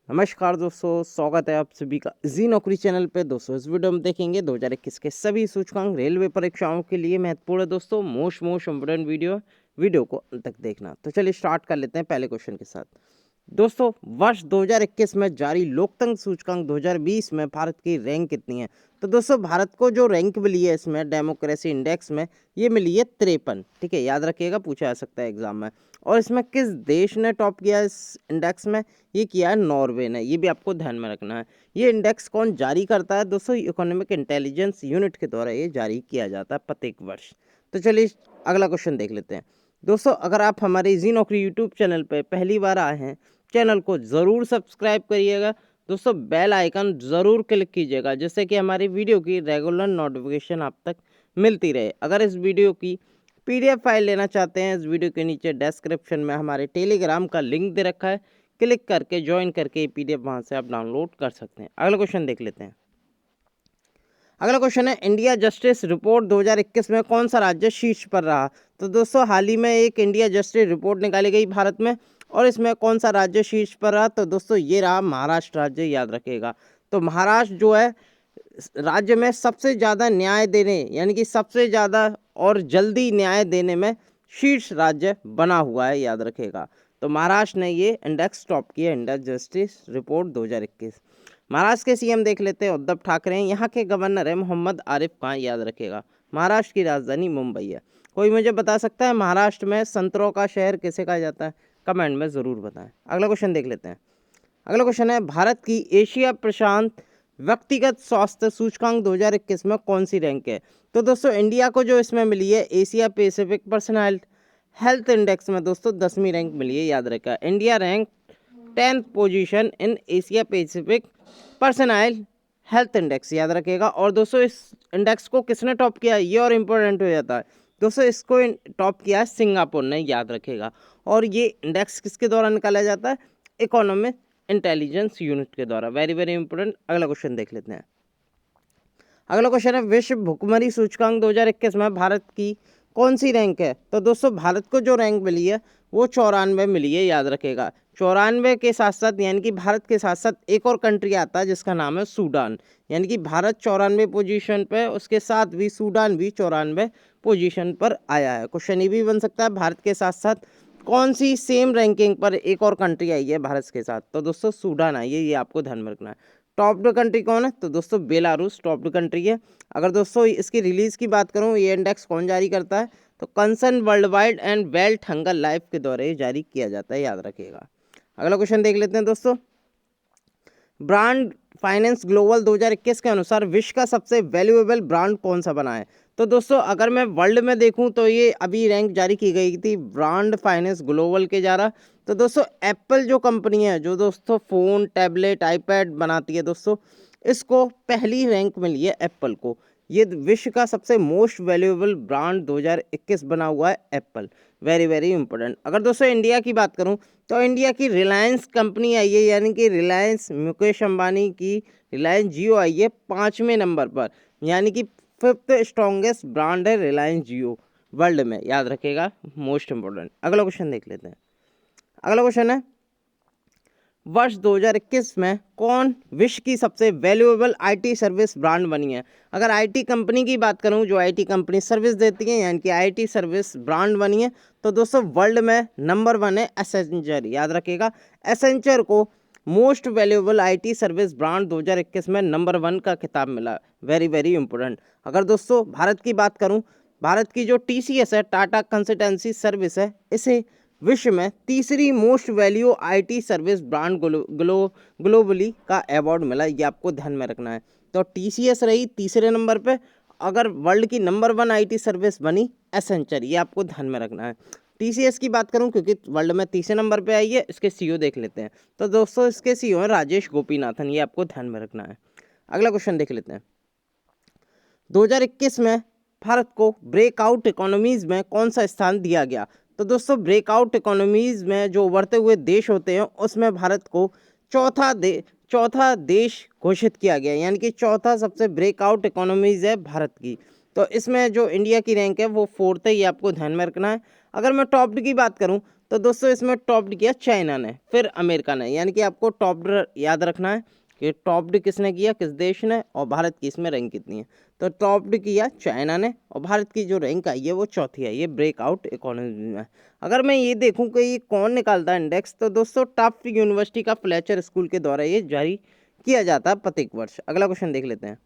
नमस्कार दोस्तों, स्वागत है आप सभी का जी नौकरी चैनल पे। दोस्तों इस वीडियो में देखेंगे 2021 के सभी सूचकांक रेलवे परीक्षाओं के लिए महत्वपूर्ण है। दोस्तों मोस्ट इम्पोर्टेंट वीडियो को अंत तक देखना। तो चलिए स्टार्ट कर लेते हैं पहले क्वेश्चन के साथ। दोस्तों वर्ष 2021 में जारी लोकतंत्र सूचकांक 2020 में भारत की रैंक कितनी है? तो दोस्तों भारत को जो रैंक मिली है इसमें डेमोक्रेसी इंडेक्स में, ये मिली है 53। ठीक है, याद रखिएगा, पूछा जा सकता है एग्जाम में। और इसमें किस देश ने टॉप किया इस इंडेक्स में? ये किया है नॉर्वे ने। ये भी आपको ध्यान में रखना है। ये इंडेक्स कौन जारी करता है? दोस्तों इकोनॉमिक इंटेलिजेंस यूनिट के द्वारा ये जारी किया जाता है प्रत्येक वर्ष। तो चलिए अगला क्वेश्चन देख लेते हैं। दोस्तों अगर आप हमारे जी नौकरी यूट्यूब चैनल पर पहली बार आए हैं, चैनल को ज़रूर सब्सक्राइब करिएगा। दोस्तों बेल आइकन ज़रूर क्लिक कीजिएगा, जिससे कि हमारी वीडियो की रेगुलर नोटिफिकेशन आप तक मिलती रहे। अगर इस वीडियो की PDF फाइल लेना चाहते हैं, इस वीडियो के नीचे डिस्क्रिप्शन में हमारे टेलीग्राम का लिंक दे रखा है, क्लिक करके ज्वाइन करके PDF वहाँ से आप डाउनलोड कर सकते हैं। अगला क्वेश्चन देख लेते हैं। अगला क्वेश्चन है, इंडिया जस्टिस रिपोर्ट 2021 में कौन सा राज्य शीर्ष पर रहा? तो दोस्तों हाल ही में एक इंडिया जस्टिस रिपोर्ट निकाली गई भारत में, और इसमें कौन सा राज्य शीर्ष पर रहा? तो दोस्तों ये रहा महाराष्ट्र राज्य, याद रखिएगा। तो महाराष्ट्र जो है राज्य में सबसे ज़्यादा न्याय देने, यानी कि सबसे ज़्यादा और जल्दी न्याय देने में शीर्ष राज्य बना हुआ है, याद रखिएगा। तो महाराष्ट्र ने ये इंडेक्स टॉप किया, इंडिया जस्टिस रिपोर्ट 2021। महाराष्ट्र के CM देख लेते हैं, उद्धव ठाकरे हैं। यहाँ के गवर्नर है मोहम्मद आरिफ खान, याद रखिएगा। महाराष्ट्र की राजधानी मुंबई है। कोई मुझे बता सकता है महाराष्ट्र में संतरों का शहर किसे कहा जाता है? कमेंट में ज़रूर बताएं। अगला क्वेश्चन देख लेते हैं। अगला क्वेश्चन है, भारत की एशिया प्रशांत व्यक्तिगत स्वास्थ्य सूचकांक 2021 में कौन सी रैंक है? तो दोस्तों इंडिया को जो इसमें मिली है Asia Pacific personal health index में दोस्तों 10वीं रैंक मिली है, याद रखा। India rank 10th position in Asia Pacific personal health index, याद रखिएगा। और दोस्तों इस इंडेक्स को किसने टॉप किया? ये और इम्पोर्टेंट हो जाता है दोस्तों, इसको टॉप किया है सिंगापुर ने, याद रखेगा। और ये इंडेक्स किसके द्वारा निकाला जाता है? इकोनॉमिक इंटेलिजेंस यूनिट के द्वारा। Very very important. अगला क्वेश्चन देख लेते हैं। अगला क्वेश्चन है, विश्व भुखमरी सूचकांक 2021 में भारत की कौन सी रैंक है? तो दोस्तों भारत को जो रैंक मिली है वो 94 मिली है, याद रखेगा। 94 के साथ साथ, यानी कि भारत के साथ साथ एक और कंट्री आता है जिसका नाम है सूडान, यानी कि भारत 94 पोजीशन पे, उसके साथ भी सूडान भी 94 पोजीशन पर आया है। क्वेश्चन ये भी बन सकता है, भारत के साथ साथ कौन सी सेम रैंकिंग पर एक और कंट्री आई है भारत के साथ? तो दोस्तों सूडान आई है, ये आपको ध्यान में रखना है। टॉप्ड कंट्री कौन है? तो दोस्तों बेलारूस टॉप्ड कंट्री है। अगर दोस्तों इसकी रिलीज की बात करूं, ये इंडेक्स कौन जारी करता है? तो concern world wide and wealth hunger life के द्वारा ये जारी किया जाता है, याद रखिएगा। अगला क्वेश्चन देख लेते हैं दोस्तों। ब्रांड फाइनेंस ग्लोबल 2021 के अनुसार विश्व का सबसे वैल्यूएबल ब्रांड कौन सा बना है? तो दोस्तों अगर मैं वर्ल्ड में देखूं तो ये अभी रैंक जारी की गई थी ब्रांड फाइनेंस ग्लोबल के द्वारा। तो दोस्तों एप्पल जो कंपनी है, जो दोस्तों फ़ोन टैबलेट आईपैड बनाती है दोस्तों, इसको पहली रैंक मिली है एप्पल को। ये विश्व का सबसे मोस्ट वैल्यूएबल ब्रांड 2021 बना हुआ है एप्पल। Very very important. अगर दोस्तों इंडिया की बात करूं तो इंडिया की रिलायंस कंपनी आई है, यानी कि रिलायंस मुकेश अंबानी की रिलायंस जियो आई है 5वें नंबर पर, यानी कि 5th स्ट्रॉन्गेस्ट ब्रांड है रिलायंस जियो वर्ल्ड में, याद रखेगा। Most important. अगला क्वेश्चन देख लेते हैं। अगला क्वेश्चन है, वर्ष 2021 में कौन विश्व की सबसे वैल्यूएबल IT सर्विस ब्रांड बनी है? अगर IT कंपनी की बात करूं, जो IT कंपनी सर्विस देती है, यानी कि IT सर्विस ब्रांड बनी है, तो दोस्तों वर्ल्ड में नंबर 1 है एसेंचर, याद रखिएगा। एसेंचर को most valuable IT service brand 2021 में नंबर 1 का खिताब मिला। Very very important. अगर दोस्तों भारत की बात करूं, भारत की जो TCS है, टाटा कंसल्टेंसी सर्विस है, इसे विश्व में तीसरी most value IT service brand globally का अवार्ड मिला, ये आपको ध्यान में रखना है। तो TCS रही तीसरे नंबर पे। अगर वर्ल्ड की नंबर 1 IT सर्विस बनी एसेंचर, ये आपको ध्यान में रखना है। TCS की बात करूं क्योंकि वर्ल्ड में तीसरे नंबर पे आई है, इसके CEO देख लेते हैं। तो दोस्तों इसके CEO हैं राजेश गोपीनाथन, ये आपको ध्यान में रखना है। अगला क्वेश्चन देख लेते हैं। 2021 में भारत को ब्रेकआउट इकोनॉमीज में कौन सा स्थान दिया गया? तो दोस्तों ब्रेकआउट इकोनॉमीज में जो उभरते हुए देश होते हैं उसमें भारत को चौथा देश घोषित किया गया, यानी कि चौथा सबसे ब्रेकआउट इकोनॉमीज है भारत की। तो इसमें जो इंडिया की रैंक है वो 4th है, ये आपको ध्यान में रखना है। अगर मैं टॉप्ड की बात करूं तो दोस्तों इसमें टॉप्ड किया चाइना ने, फिर अमेरिका ने, यानी कि आपको टॉप्ड याद रखना है कि टॉप्ड किसने किया, किस देश ने, और भारत की इसमें रैंक कितनी है। तो टॉप्ड किया चाइना ने और भारत की जो रैंक आई है वो चौथी आई है ब्रेकआउट इकोनॉमी में। अगर मैं ये देखूं कि ये कौन निकालता है इंडेक्स, तो दोस्तों टफ्ट यूनिवर्सिटी का फ्लेचर स्कूल के द्वारा ये जारी किया जाता है प्रत्येक वर्ष। अगला क्वेश्चन देख लेते हैं।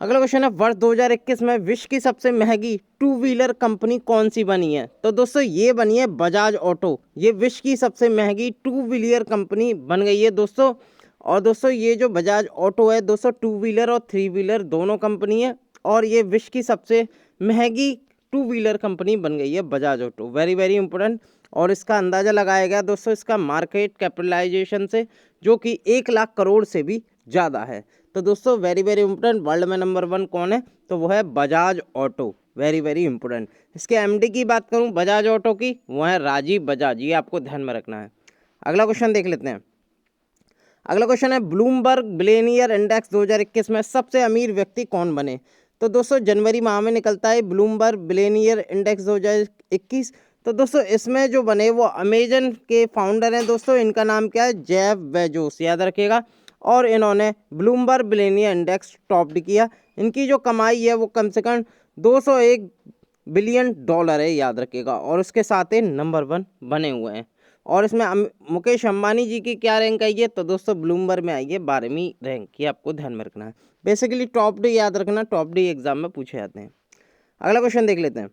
अगला क्वेश्चन है, वर्ष 2021 में विश्व की सबसे महंगी टू व्हीलर कंपनी कौन सी बनी है। तो दोस्तों ये बनी है बजाज ऑटो। ये विश्व की सबसे महंगी टू व्हीलर कंपनी बन गई है दोस्तों। और दोस्तों ये जो बजाज ऑटो है दोस्तों, टू व्हीलर और थ्री व्हीलर दोनों कंपनी है, और ये विश्व की सबसे महंगी टू व्हीलर कंपनी बन गई है Bajaj auto. Very very important. और इसका अंदाज़ा लगाया गया दोस्तों इसका मार्केट कैपिटलाइजेशन से, जो कि 1 लाख करोड़ से भी ज़्यादा है। तो दोस्तों वेरी वेरी इंपॉर्टेंट, वर्ल्ड में नंबर 1 कौन है, तो वो है Bajaj auto. Very very important. इसके एमडी की बात करूं बजाज ऑटो की, वो है राजीव बजाज। ये आपको ध्यान में रखना है। अगला क्वेश्चन देख लेते हैं। अगला क्वेश्चन है, ब्लूमबर्ग बिलियनियर इंडेक्स 2021 में सबसे अमीर व्यक्ति कौन बने। तो दोस्तों जनवरी माह में निकलता है ब्लूमबर्ग बिलियनियर इंडेक्स 2021। तो दोस्तों इसमें जो बने वो अमेजन के फाउंडर हैं दोस्तों। इनका नाम क्या है, जेफ बेजोस, याद रखिएगा। और इन्होंने ब्लूमबर्ग बिलियनियर इंडेक्स टॉप्ड किया। इनकी जो कमाई है वो कम से कम $201 बिलियन है, याद रखिएगा। और उसके साथ ही नंबर 1 बने हुए हैं। और इसमें मुकेश अंबानी जी की क्या रैंक आई है, तो दोस्तों ब्लूमबर्ग में आई है 12वीं रैंक। ये आपको ध्यान में रखना है। बेसिकली टॉप डी याद रखना, टॉप डी एग्जाम में पूछे जाते हैं। अगला क्वेश्चन देख लेते हैं।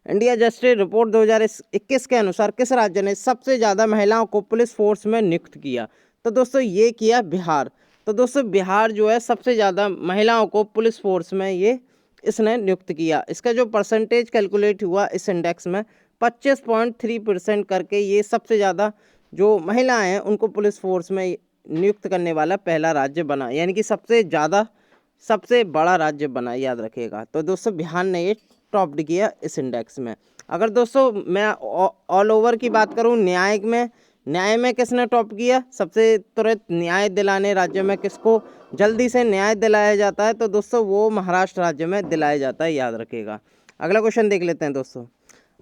इंडिया जस्टिस रिपोर्ट 2021 के अनुसार किस राज्य ने सबसे ज़्यादा महिलाओं को पुलिस फोर्स में नियुक्त किया। तो दोस्तों ये किया बिहार। तो दोस्तों बिहार जो है सबसे ज़्यादा महिलाओं को पुलिस फोर्स में ये इसने नियुक्त किया। इसका जो परसेंटेज कैलकुलेट हुआ इस इंडेक्स में 25.3% करके ये सबसे ज़्यादा जो महिलाएं हैं उनको पुलिस फोर्स में नियुक्त करने वाला पहला राज्य बना, यानी कि सबसे बड़ा राज्य बना, याद रखिएगा। तो दोस्तों बिहार ने ये टॉप्ड किया इस इंडेक्स में। अगर दोस्तों मैं ऑल ओवर की बात करूं, न्याय में किसने टॉप किया, सबसे तुरंत न्याय दिलाने राज्य में किसको जल्दी से न्याय दिलाया जाता है, तो दोस्तों वो महाराष्ट्र राज्य में दिलाया जाता है, याद रखिएगा। अगला क्वेश्चन देख लेते हैं दोस्तों।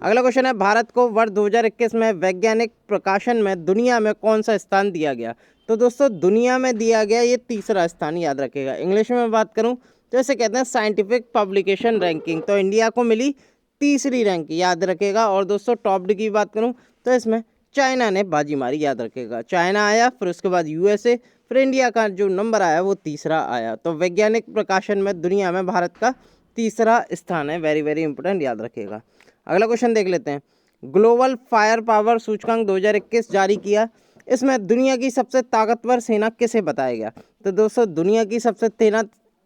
अगला क्वेश्चन है, भारत को वर्ष 2021 में वैज्ञानिक प्रकाशन में दुनिया में कौन सा स्थान दिया गया। तो दोस्तों दुनिया में दिया गया ये तीसरा स्थान, याद रखिएगा। इंग्लिश में बात करूं तो इसे कहते हैं साइंटिफिक पब्लिकेशन रैंकिंग। तो इंडिया को मिली तीसरी रैंक, याद रखेगा। और दोस्तों टॉप्ड की बात करूं तो इसमें चाइना ने बाजी मारी, याद रखेगा। चाइना आया, फिर उसके बाद यूएसए, फिर इंडिया का जो नंबर आया वो तीसरा आया। तो वैज्ञानिक प्रकाशन में दुनिया में भारत का तीसरा स्थान है। वेरी वेरी इंपॉर्टेंट, याद रखेगा। अगला क्वेश्चन देख लेते हैं। ग्लोबल फायर पावर सूचकांक 2021 जारी किया। इसमें दुनिया की सबसे ताकतवर सेना किसे बताया गया। तो दोस्तों दुनिया की सबसे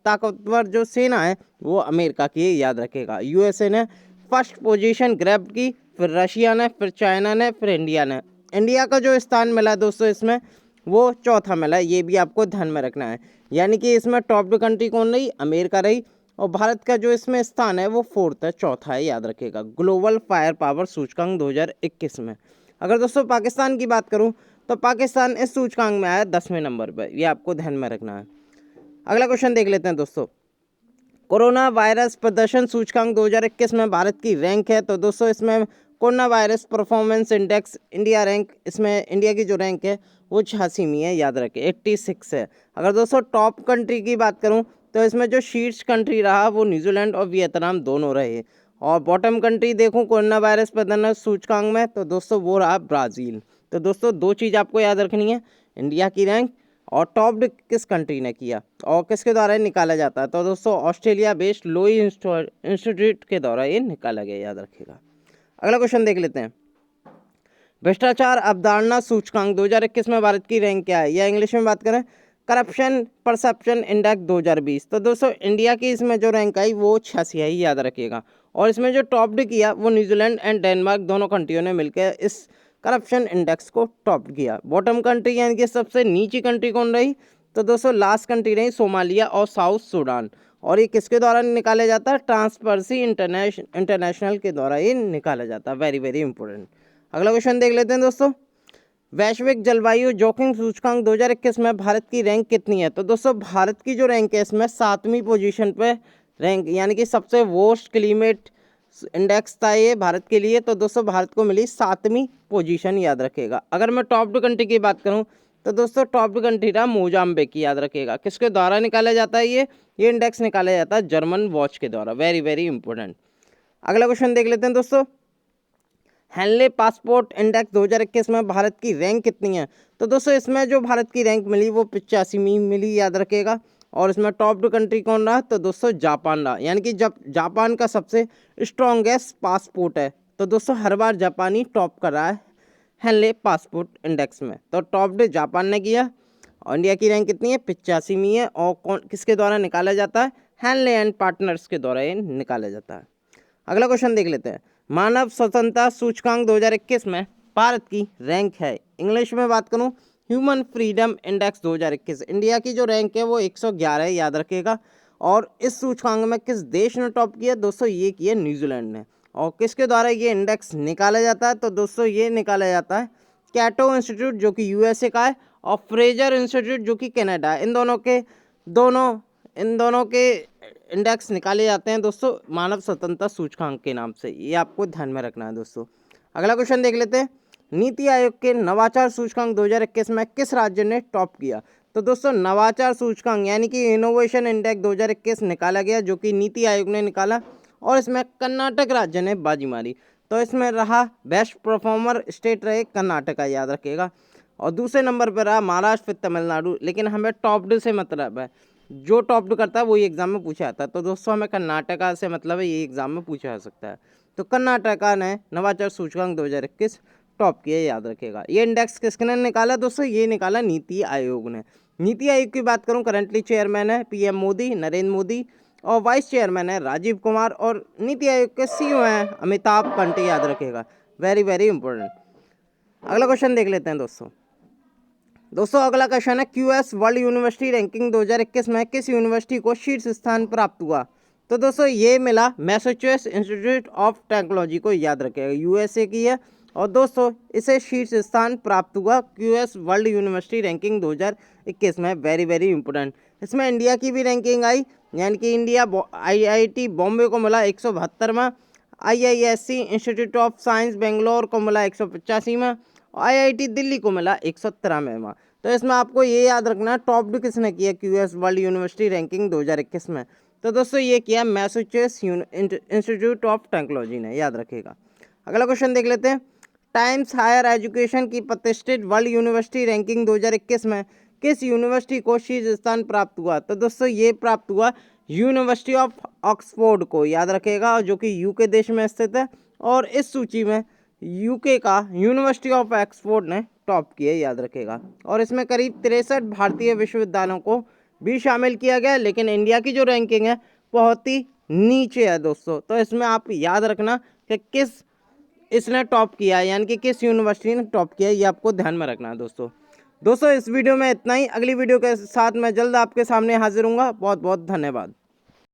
ताकतवर जो सेना है वो अमेरिका की है, याद रखेगा। यूएसए ने फर्स्ट पोजीशन ग्रैब की, फिर रशिया ने, फिर चाइना ने, फिर इंडिया ने। इंडिया का जो स्थान मिला दोस्तों इसमें वो चौथा मिला, ये भी आपको ध्यान में रखना है। यानी कि इसमें टॉप कंट्री कौन रही, अमेरिका रही। और भारत का जो इसमें स्थान है वो 4th है, चौथा है, याद रखेगा। ग्लोबल फायर पावर सूचकांक 2021 में। अगर दोस्तों पाकिस्तान की बात करूं तो पाकिस्तान इस सूचकांक में आया 10वें नंबर पर, ये आपको ध्यान में रखना है। अगला क्वेश्चन देख लेते हैं दोस्तों। कोरोना वायरस प्रदर्शन सूचकांक 2021 में भारत की रैंक है। तो दोस्तों इसमें corona virus performance index India rank, इसमें इंडिया की जो रैंक है वो 86वीं है, याद रखें। 86 है। अगर दोस्तों टॉप कंट्री की बात करूं तो इसमें जो शीर्ष कंट्री रहा वो न्यूजीलैंड और वियतनाम दोनों रहे। और बॉटम कंट्री देखूं कोरोना वायरस प्रदर्शन सूचकांक में तो दोस्तों वो रहा ब्राज़ील। तो दोस्तों दो चीज़ आपको याद रखनी है, इंडिया की रैंक और टॉप्ड किस कंट्री ने किया और किसके द्वारा निकाला जाता है। तो दोस्तों ऑस्ट्रेलिया बेस्ड लोई इंस्टीट्यूट के द्वारा ये निकाला गया, याद रखिएगा। अगला क्वेश्चन देख लेते हैं। भ्रष्टाचार अवधारणा सूचकांक 2021 में भारत की रैंक क्या है, या इंग्लिश में बात करें करप्शन परसेप्शन इंडेक्स 2020। तो दोस्तों इंडिया की इसमें जो रैंक आई वो 86 आई, याद रखिएगा। और इसमें जो टॉप्ड किया वो न्यूजीलैंड एंड डेनमार्क दोनों कंट्रियों ने मिलकर इस करप्शन इंडेक्स को टॉप किया। बॉटम कंट्री यानी कि सबसे नीची कंट्री कौन रही, तो दोस्तों लास्ट कंट्री रही सोमालिया और साउथ सूडान। और ये किसके द्वारा निकाला जाता है, ट्रांसपेरेंसी इंटरनेशनल के द्वारा ये निकाला जाता है। Very very important. अगला क्वेश्चन देख लेते हैं दोस्तों। वैश्विक जलवायु जोखिम सूचकांक 2021 में भारत की रैंक कितनी है। तो दोस्तों भारत की जो रैंक है इसमें 7वीं पोजीशन पे रैंक, यानी कि सबसे वर्स्ट क्लाइमेट इंडेक्स था ये भारत के लिए। तो दोस्तों भारत को मिली 7वीं पोजीशन, याद रखिएगा। अगर मैं टॉप 2 कंट्री की बात करूं तो दोस्तों टॉप 2 कंट्री रहा मोजाम्बिक की, याद रखिएगा। किसके द्वारा निकाला जाता है ये इंडेक्स निकाला जाता है जर्मन वॉच के द्वारा। Very very important. अगला क्वेश्चन देख लेते हैं दोस्तों। हेनले पासपोर्ट इंडेक्स 2021 में भारत की रैंक कितनी है? तो दोस्तों इसमें जो भारत की रैंक मिली वो 85वीं मिली, याद रखिएगा। और इसमें टॉप 2 कंट्री कौन रहा? तो दोस्तों जापान रहा, यानी कि जब जापान का सबसे स्ट्रॉन्गेस्ट पासपोर्ट है। तो दोस्तों हर बार जापानी टॉप कर रहा है हेनले पासपोर्ट इंडेक्स में। तो टॉप 2 जापान ने किया। और इंडिया की रैंक कितनी है? 85वीं है। और कौन किसके द्वारा निकाला जाता है? हेनले एंड पार्टनर्स के द्वारा ये निकाला जाता है। अगला क्वेश्चन देख लेते हैं। मानव स्वतंत्रता सूचकांक 2021 में भारत की रैंक है, इंग्लिश में बात करूं, ह्यूमन फ्रीडम इंडेक्स 2021। इंडिया की जो रैंक है वो 111 है, याद रखिएगा। और इस सूचकांक में किस देश ने टॉप किया? दोस्तों ये किया न्यूजीलैंड ने। और किसके द्वारा ये इंडेक्स निकाला जाता है? तो दोस्तों ये निकाला जाता है कैटो इंस्टीट्यूट जो कि यूएसए का है, और फ्रेजर इंस्टीट्यूट जो कि कनाडा है। इन दोनों के इंडेक्स निकाले जाते हैं दोस्तों मानव स्वतंत्रता सूचकांक के नाम से। ये आपको ध्यान में रखना है दोस्तों। अगला क्वेश्चन देख लेते हैं। नीति आयोग के नवाचार सूचकांक 2021 में किस राज्य ने टॉप किया? तो दोस्तों नवाचार सूचकांक यानी कि इनोवेशन इंडेक्स 2021 निकाला गया, जो कि नीति आयोग ने निकाला। और इसमें कर्नाटक राज्य ने बाजी मारी। तो इसमें रहा बेस्ट परफॉर्मर स्टेट रहे कर्नाटक, याद रखिएगा। और दूसरे नंबर पर रहा महाराष्ट्र, फिर तमिलनाडु। लेकिन हमें टॉप 2 से मतलब है, जो टॉप 2 करता है वो ये एग्जाम में पूछा जाता है। तो दोस्तों हमें कर्नाटका से मतलब है, ये एग्जाम में पूछा जा सकता है। तो कर्नाटका ने नवाचार सूचकांक 2021 टॉप किया, याद रखिएगा। ये इंडेक्स किसने निकाला? दोस्तों ये निकाला नीति आयोग ने। नीति आयोग की बात करूं, करंटली चेयरमैन है पीएम मोदी, नरेंद्र मोदी। और वाइस चेयरमैन है राजीव कुमार। और नीति आयोग के सीईओ हैं अमिताभ कांत, याद रखिएगा। Very very important. अगला क्वेश्चन देख लेते हैं दोस्तों अगला क्वेश्चन है, क्यूएस वर्ल्ड यूनिवर्सिटी रैंकिंग 2021 में किस यूनिवर्सिटी को शीर्ष स्थान प्राप्त हुआ? तो दोस्तों ये मिला मैसाचुसेट्स इंस्टीट्यूट ऑफ टेक्नोलॉजी को, याद रखिएगा। यूएसए की है। और दोस्तों इसे शीर्ष स्थान प्राप्त हुआ क्यूएस वर्ल्ड यूनिवर्सिटी रैंकिंग 2021 में। Very very important. इसमें इंडिया की भी रैंकिंग आई, यानी कि इंडिया आईआईटी बॉम्बे को मिला 172वां, IISc institute of science Bangalore को मिला 185वां, आईआईटी दिल्ली को मिला 193वां। तो इसमें आपको ये याद रखना टॉप 2 किसने किया क्यूएस वर्ल्ड यूनिवर्सिटी रैंकिंग 2021 में? तो दोस्तों ये किया मैसाचुसेट्स इंस्टीट्यूट ऑफ टेक्नोलॉजी ने, याद रखिएगा। अगला क्वेश्चन देख लेते हैं। टाइम्स हायर एजुकेशन की प्रतिष्ठित वर्ल्ड यूनिवर्सिटी रैंकिंग 2021 में किस यूनिवर्सिटी को शीर्ष स्थान प्राप्त हुआ? तो दोस्तों ये प्राप्त हुआ यूनिवर्सिटी ऑफ ऑक्सफोर्ड को, याद रखिएगा, जो कि यूके देश में स्थित है। और इस सूची में यूके का यूनिवर्सिटी ऑफ ऑक्सफोर्ड ने टॉप किया, याद रखेगा। और इसमें करीब 63 भारतीय विश्वविद्यालयों को भी शामिल किया गया। लेकिन इंडिया की जो रैंकिंग है बहुत ही नीचे है दोस्तों। तो इसमें आप याद रखना कि किस इसने टॉप किया है, यानी कि किस यूनिवर्सिटी ने टॉप किया है, ये आपको ध्यान में रखना है दोस्तों इस वीडियो में इतना ही। अगली वीडियो के साथ मैं जल्द आपके सामने हाजिर हूँगा। बहुत बहुत धन्यवाद।